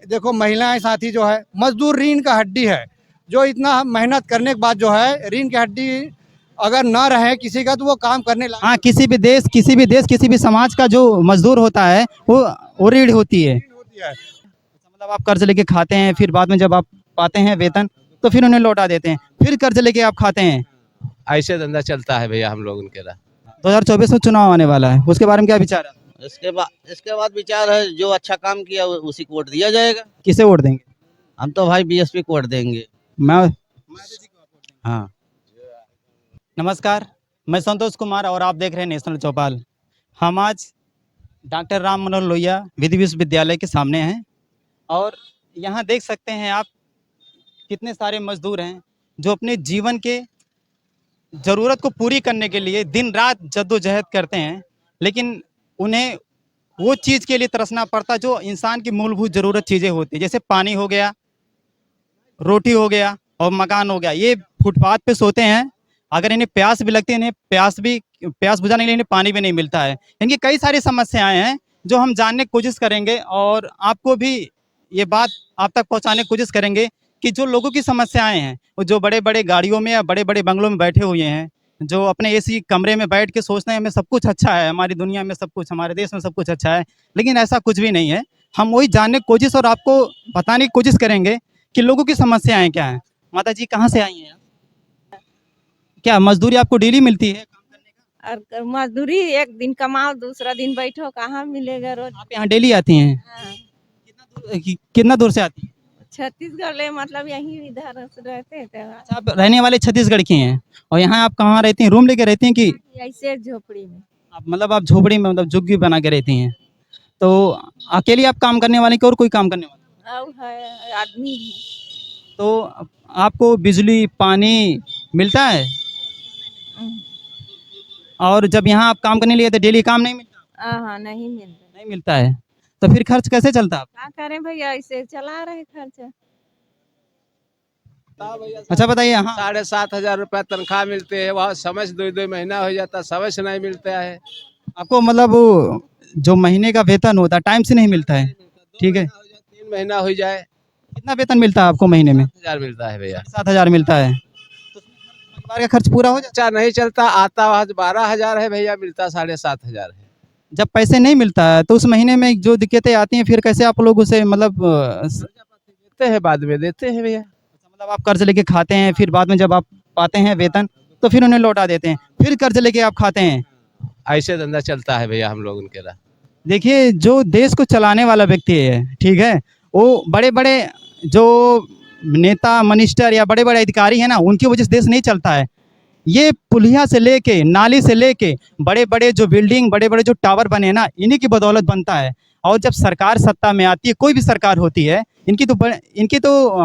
देखो महिलाएं साथी जो है मजदूर रीढ़ का हड्डी है। जो इतना मेहनत करने के बाद जो है रीढ़ की हड्डी अगर न रहे किसी का तो वो काम करने लायक हाँ, किसी भी समाज का जो मजदूर होता है वो रीढ़ होती है। रीढ़ होती है। मतलब आप कर्ज लेके खाते हैं, फिर बाद में जब आप पाते हैं वेतन तो फिर उन्हें लौटा देते हैं, फिर कर्ज लेके आप खाते हैं। ऐसे धंधा चलता है भैया हम लोग उनके रहा। 2024 में चुनाव आने वाला है, उसके बारे में क्या विचार है? इसके बाद विचार है जो अच्छा काम किया उसी को वोट दिया जाएगा। किसे वोट देंगे? हम तो भाई बीएसपी को वोट देंगे। मैं हाँ, नमस्कार, मैं संतोष कुमार और आप देख रहे हैं नेशनल चौपाल। हम आज डॉक्टर राम मनोहर लोहिया विधि विश्वविद्यालय के सामने हैं और यहाँ देख सकते हैं आप कितने सारे मजदूर हैं जो अपने जीवन के ज़रूरत को पूरी करने के लिए दिन रात जद्दोजहद करते हैं, लेकिन उन्हें वो चीज़ के लिए तरसना पड़ता जो इंसान की मूलभूत ज़रूरत चीज़ें होती है, जैसे पानी हो गया, रोटी हो गया और मकान हो गया। ये फुटपाथ पे सोते हैं, अगर इन्हें प्यास भी लगती है, इन्हें प्यास बुझाने के लिए इन्हें पानी भी नहीं मिलता है। इनकी कई सारी समस्याएं हैं जो हम जानने की कोशिश करेंगे और आपको भी ये बात आप तक पहुंचाने की कोशिश करेंगे कि जो लोगों की समस्याएं हैं, वो जो बड़े बड़े गाड़ियों में या बड़े बड़े बंगलों में बैठे हुए हैं, जो अपने एसी कमरे में बैठ के सोचते हैं हमें सब कुछ अच्छा है, हमारी दुनिया में सब कुछ, हमारे देश में सब कुछ अच्छा है, लेकिन ऐसा कुछ भी नहीं है। हम वही जानने की कोशिश और आपको बताने की कोशिश करेंगे कि लोगों की समस्याएं क्या हैं। माता जी कहाँ से आई हैं आप? क्या मजदूरी आपको डेली मिलती है काम करने का? और मजदूरी एक दिन कमाओ दूसरा दिन बैठो, कहाँ मिलेगा रोज। आप यहाँ डेली आती हैं? हाँ, कितना दूर से आती हैं? छत्तीसगढ़ ले मतलब यहीं इधर से रहते थे। अच्छा, आप रहने वाले छत्तीसगढ़ की हैं और यहाँ आप कहाँ रहती हैं? रूम लेके रहती हैं कि ऐसे झोपड़ी में। आप झोपड़ी में मतलब झुग्गी बना के रहती हैं? तो अकेली आप काम करने वाली कि और कोई काम करने वाला? और है आदमी भी। तो आपको बिजली पानी मिलता है हम्म, और जब यहाँ आप काम करने लिए तो डेली काम नहीं मिलता? हाँ नहीं मिलता। नहीं मिलता है तो फिर खर्च कैसे चलता है क्या करें भैया, ऐसे चला रहे खर्चा। अच्छा बताइए। हाँ, 7,500 रुपया तनख्वाह मिलते हैं, वहाँ समझ 2 महीना हो जाता, समझ नहीं मिलता है। आपको मतलब वो जो महीने का वेतन होता है टाइम से नहीं मिलता है? ठीक है, 3 महीना हो जाए, कितना वेतन मिलता है आपको महीने में? 1000 मिलता है भैया। 7,000 मिलता है तो परिवार का खर्च पूरा हो जाता अच्छा नहीं चलता, आता वहाँ 12,000 है भैया, मिलता 7,500 है। है? जब पैसे नहीं मिलता है तो उस महीने में जो दिक्कतें आती हैं फिर कैसे आप लोग उसे मतलब देते हैं, बाद में देते हैं भैया। मतलब आप कर्ज लेके खाते हैं, फिर बाद में जब आप पाते हैं वेतन तो फिर उन्हें लौटा देते हैं, फिर कर्ज लेके आप खाते हैं। ऐसे धंधा चलता है भैया हम लोग उनके रहा। देखिए, जो देश को चलाने वाला व्यक्ति है, ठीक है, वो बड़े बड़े जो नेता मिनिस्टर या बड़े बड़े अधिकारी हैं ना, उनकी वजह से देश नहीं चलता है। ये पुलिया से लेके नाली से लेके बड़े बड़े जो बिल्डिंग, बड़े बड़े जो टावर बने हैं ना, इन्हीं की बदौलत बनता है। और जब सरकार सत्ता में आती है, कोई भी सरकार होती है, इनकी तो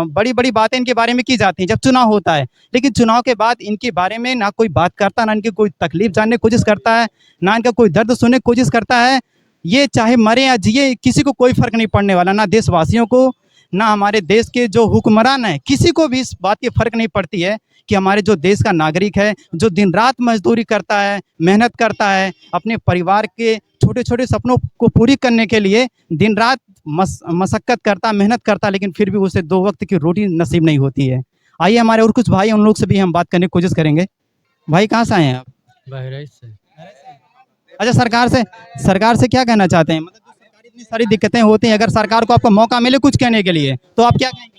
बड़ी बड़ी बातें इनके बारे में की जाती हैं जब चुनाव होता है, लेकिन चुनाव के बाद इनके बारे में ना कोई बात करता, ना इनकी कोई तकलीफ जानने की कोशिश करता है, ना इनका कोई दर्द सुनने की कोशिश करता है। ये चाहे मरे या जिए, किसी को कोई फर्क नहीं पड़ने वाला, ना देशवासियों को, ना हमारे देश के जो हुक्मरान है, किसी को भी इस बात की फर्क नहीं पड़ती है कि हमारे जो देश का नागरिक है, जो दिन रात मजदूरी करता है, मेहनत करता है, अपने परिवार के छोटे छोटे सपनों को पूरी करने के लिए दिन रात मशक्कत करता, मेहनत करता, लेकिन फिर भी उसे 2 वक्त की रोटी नसीब नहीं होती है। आइए हमारे और कुछ भाई, उन लोग से भी हम बात करने की कोशिश करेंगे। भाई कहाँ से आए हैं आप? बहराइच से। अच्छा, सरकार से क्या कहना चाहते हैं? मतलब जो सरकारी इतनी सारी दिक्कतें होती हैं, अगर सरकार को आपको मौका मिले कुछ कहने के लिए तो आप क्या कहेंगे?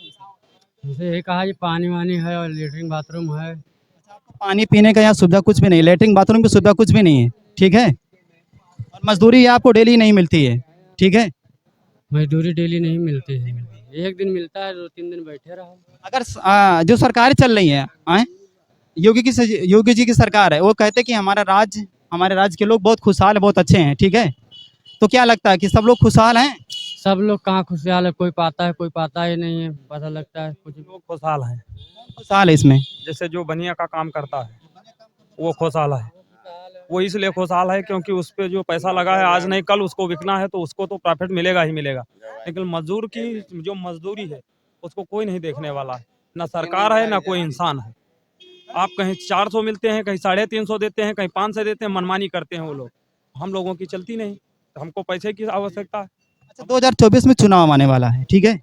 उनसे यही कहा जी पानी वानी है और लेटरिन बाथरूम है। आपको पानी पीने का यहाँ सुविधा कुछ भी नहीं, लेटरिन बाथरूम की सुविधा कुछ भी नहीं है, ठीक है, और मजदूरी आपको डेली नहीं मिलती है, ठीक है। मजदूरी डेली नहीं मिलती है, एक दिन मिलता है, 2-3 दिन बैठे रहो। अगर जो सरकार चल रही है, योगी जी की सरकार है, वो कहते हैं कि हमारे राज्य के लोग बहुत खुशहाल है, बहुत अच्छे हैं, ठीक है, तो क्या लगता है कि सब लोग खुशहाल हैं? सब लोग कहाँ खुशहाल है, कोई पाता है कोई पाता ही नहीं है, पता लगता है कुछ। लोग खुशहाल है, खुशहाल है इसमें? जैसे जो बनिया का काम करता है वो खुशहाल है। वो इसलिए खुशहाल है क्योंकि उस पे जो पैसा लगा है, आज नहीं कल उसको बिकना है तो उसको तो प्रॉफिट मिलेगा ही मिलेगा। लेकिन मजदूर की जो मजदूरी है उसको कोई नहीं देखने वाला है, ना सरकार है ना कोई इंसान है। आप कहीं 400 मिलते हैं, कहीं 350 देते हैं, कहीं 500 देते हैं, मनमानी करते हैं वो लोग। हम लोगों की चलती नहीं, तो हमको पैसे की आवश्यकता है। अच्छा, 2024 में चुनाव आने वाला है, ठीक है,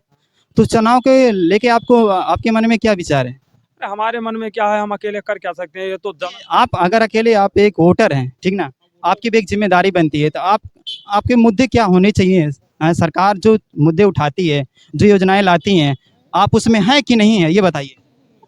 तो चुनाव के लेके आपको आपके मन में क्या विचार है? अरे हमारे मन में क्या है, हम अकेले कर क्या सकते हैं, ये तो आप अगर अकेले आप एक वोटर हैं, ठीक ना, आपकी भी एक जिम्मेदारी बनती है, तो आपके मुद्दे क्या होने चाहिए? सरकार जो मुद्दे उठाती है, जो योजनाएं लाती हैं, आप उसमें हैं कि नहीं है, ये बताइए।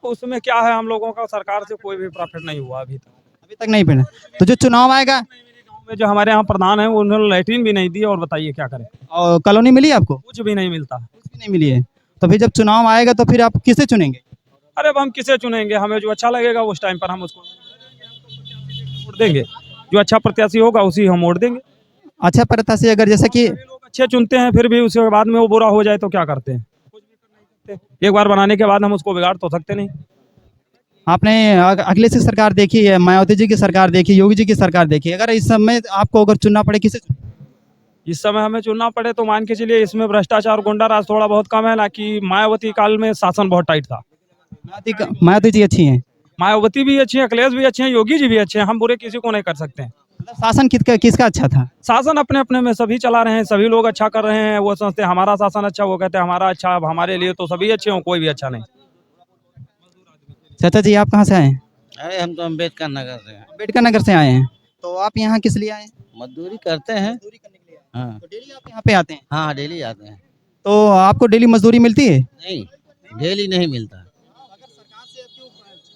उसमें क्या है, हम लोगों का सरकार से कोई भी प्रॉफिट नहीं हुआ अभी तक। अभी तक नहीं पड़ा, तो जो चुनाव आएगा गाँव में जो हमारे यहाँ प्रधान है उन्होंने लैट्रिन भी नहीं दी, और बताइए क्या करें, और कॉलोनी मिली आपको? कुछ भी नहीं मिलता। कुछ भी नहीं मिली है, तो फिर जब चुनाव आएगा तो फिर आप किसे चुनेंगे? अरे अब हम किसे चुनेंगे, हमें जो अच्छा लगेगा उस टाइम पर हम उसको वोट देंगे, जो अच्छा प्रत्याशी होगा उसी हम वोट देंगे। अच्छा प्रत्याशी अगर जैसे कि लोग अच्छे चुनते हैं, फिर भी उसके बाद में वो बुरा हो जाए तो क्या करते हैं, कुछ भी कर नहीं सकते। एक बार बनाने के बाद हम उसको बिगाड़ तो सकते नहीं। आपने अखिलेश की सरकार देखी है, मायावती जी की सरकार देखी, योगी जी की सरकार देखी, अगर इस समय आपको अगर चुनना पड़े किसे चुनेंगे? इस समय हमें चुनना पड़े तो मान के चलिए इसमें भ्रष्टाचार गुंडा राज थोड़ा बहुत कम है ना, कि मायावती काल में शासन बहुत टाइट था। मायावती जी अच्छी हैं, मायावती भी अच्छी है, अखिलेश भी अच्छे हैं, योगी जी भी अच्छे हैं, हम बुरे किसी को नहीं कर सकते हैं। मतलब शासन किसका अच्छा था? शासन अपने अपने में सभी चला रहे हैं, सभी लोग अच्छा कर रहे हैं, वो समझते हैं हमारा शासन अच्छा, वो कहते हैं हमारा अच्छा, अब हमारे लिए तो सभी अच्छे हों, कोई भी अच्छा नहीं। चाचा जी आप कहाँ से आए हैं? अरे हम तो अम्बेडकर नगर से हैं। अम्बेडकर नगर से आए हैं, तो आप यहाँ किस लिए आए हैं? मजदूरी करते हैं। मजदूरी करने के लिए आए हैं। हाँ तो डेली आप यहाँ पे आते हैं, हाँ, डेली आते हैं। तो आपको डेली मजदूरी मिलती है? नहीं, डेली नहीं मिलता। अगर सरकार से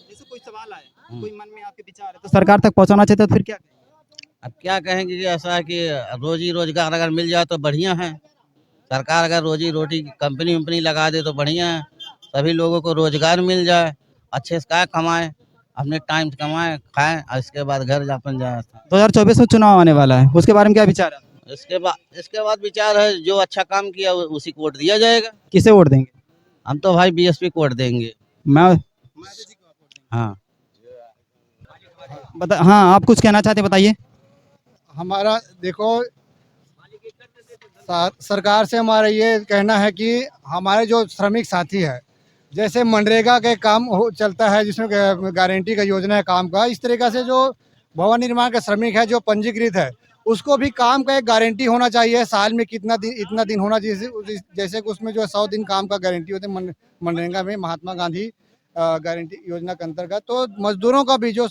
जैसे कोई सवाल आए, कोई मन में आपके विचार है, तो सरकार तक पहुँचाना चाहिए, तो फिर क्या करें? अब क्या कहेंगे कि ऐसा है कि रोजी रोजगार अगर मिल जाए तो बढ़िया है। सरकार अगर रोजी रोटी कंपनी वंपनी लगा दे तो बढ़िया है, सभी लोगों को रोजगार मिल जाए, अच्छे से क्या कमाएं, अपने टाइम से कमाएं, खाएं, और इसके बाद घर जापन जाए। 2024 में चुनाव आने वाला है, उसके बारे में क्या विचार है? इसके बाद विचार है, जो अच्छा काम किया उसी को वोट दिया जाएगा। किसे वोट देंगे? हम तो भाई बीएसपी को वोट देंगे। मैं हाँ हाँ, आप कुछ कहना चाहते हैं, बताइए। हमारा देखो, सरकार से हमारा ये कहना है कि हमारे जो श्रमिक साथी है, जैसे मनरेगा के काम चलता है, जिसमें गारंटी का योजना है काम का, इस तरीक़े से जो भवन निर्माण का श्रमिक है जो पंजीकृत है, उसको भी काम का एक गारंटी होना चाहिए। साल में कितना दिन, इतना दिन होना चाहिए, जैसे कि उसमें जो 100 दिन काम का गारंटी होते है मनरेगा में, महात्मा गांधी गारंटी योजना के अंतर्गत। तो मजदूरों का भी जो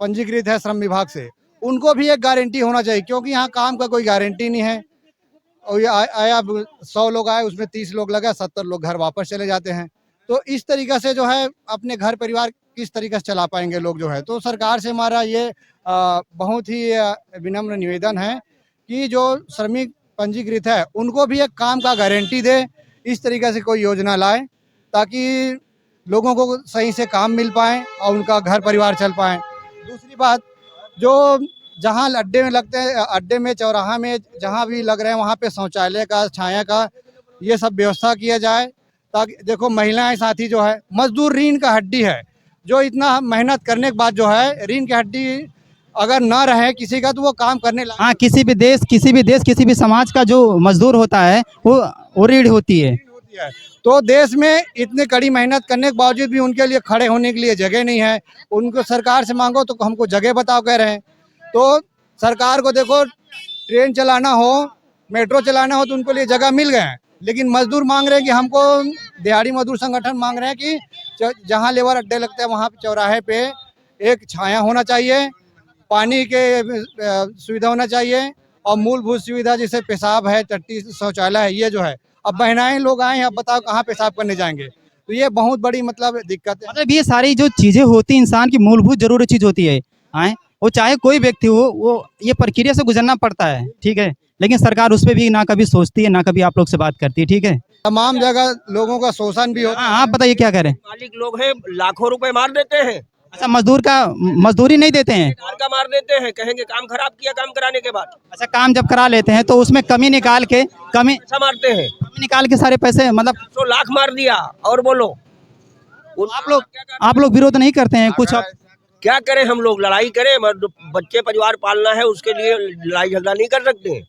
पंजीकृत है श्रम विभाग से, उनको भी एक गारंटी होना चाहिए, क्योंकि यहाँ काम का कोई गारंटी नहीं है। और ये आया 100 लोग आए, उसमें 30 लोग लगा, 70 लोग घर वापस चले जाते हैं। तो इस तरीक़े से जो है अपने घर परिवार किस तरीके से चला पाएंगे लोग जो है। तो सरकार से हमारा ये बहुत ही विनम्र निवेदन है कि जो श्रमिक पंजीकृत है उनको भी एक काम का गारंटी दे, इस तरीके से कोई योजना लाए, ताकि लोगों को सही से काम मिल पाए और उनका घर परिवार चल पाए। दूसरी बात, जो जहाँ अड्डे में लगते हैं, अड्डे में, चौराहा में, जहाँ भी लग रहे हैं, वहाँ पे शौचालय का, छाया का, ये सब व्यवस्था किया जाए, ताकि देखो महिलाएं साथी जो है, मजदूर रीढ़ का हड्डी है, जो इतना मेहनत करने के बाद जो है रीढ़ की हड्डी अगर ना रहे किसी का, तो वो काम करने हाँ, किसी भी देश, किसी भी समाज का जो मजदूर होता है वो रीढ़ होती है। तो देश में इतने कड़ी मेहनत करने के बावजूद भी उनके लिए खड़े होने के लिए जगह नहीं है। उनको सरकार से मांगो तो हमको जगह बताओ कह रहे हैं। तो सरकार को देखो, ट्रेन चलाना हो, मेट्रो चलाना हो, तो उनको लिए जगह मिल गए हैं, लेकिन मजदूर मांग रहे हैं कि हमको, दिहाड़ी मजदूर संगठन मांग रहे हैं कि जहाँ लेबर अड्डे लगते हैं वहाँ चौराहे पे एक छाया होना चाहिए, पानी के सुविधा होना चाहिए, और मूलभूत सुविधा जैसे पेशाब है, टट्टी, शौचालय है, ये जो है। अब बहनाएं लोग आए हैं, अब बताओ कहाँ पेशाब करने जाएंगे? तो ये बहुत बड़ी मतलब दिक्कत है। मतलब ये सारी जो चीजें होती, इंसान की मूलभूत जरूरी चीज होती है, वो चाहे कोई व्यक्ति हो, वो ये प्रक्रिया से गुजरना पड़ता है, ठीक है, लेकिन सरकार उस पर भी ना कभी सोचती है, ना कभी आप लोग से बात करती है, ठीक है। तमाम जगह लोगों का शोषण भी होता है। आप बताइए क्या करें? मालिक लोग हैं, लाखों रुपए मार देते हैं। अच्छा, मजदूरी नहीं देते हैं? का मार देते हैं, कहेंगे काम खराब किया काम कराने के बाद। अच्छा, काम जब करा लेते हैं तो उसमें कमी निकाल के पैसा मारते हैं, कमी निकाल के सारे पैसे, मतलब 100 लाख मार दिया। और बोलो आप लोग विरोध नहीं करते हैं कुछ? क्या करें, हम लोग लड़ाई करें? बच्चे परिवार पालना है, उसके लिए लड़ाई झगड़ा नहीं कर सकते।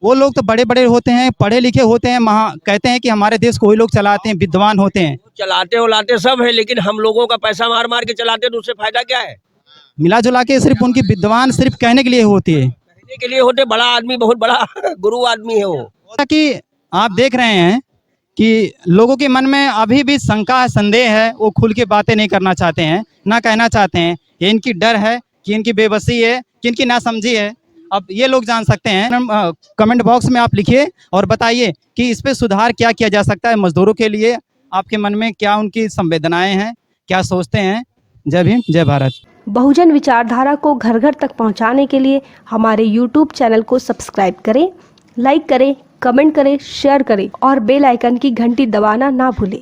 वो लोग तो बड़े बड़े होते हैं, पढ़े लिखे होते हैं, कहते हैं कि हमारे देश को वही लोग चलाते हैं, विद्वान होते हैं। चलाते उलाते सब है, लेकिन हम लोगों का पैसा मार मार के चलाते, तो उससे फायदा क्या है? मिला जुला के सिर्फ उनकी विद्वान सिर्फ कहने के लिए होती है, कहने के लिए होते। बड़ा आदमी, बहुत बड़ा गुरु आदमी है वो। कि आप देख रहे हैं कि लोगों के मन में अभी भी शंका है, संदेह है, वो खुल के बातें नहीं करना चाहते हैं, ना कहना चाहते हैं। ये इनकी डर है कि इनकी बेबसी है कि इनकी नासमझी है। अब ये लोग जान सकते हैं। कमेंट बॉक्स में आप लिखिए और बताइए कि इस पे सुधार क्या किया जा सकता है मजदूरों के लिए। आपके मन में क्या उनकी संवेदनाएं हैं, क्या सोचते हैं। जय भीम, जय भारत। बहुजन विचारधारा को घर घर तक पहुंचाने के लिए हमारे YouTube चैनल को सब्सक्राइब करें, लाइक करें, कमेंट करें, शेयर करें और बेल आइकन की घंटी दबाना ना भूलें।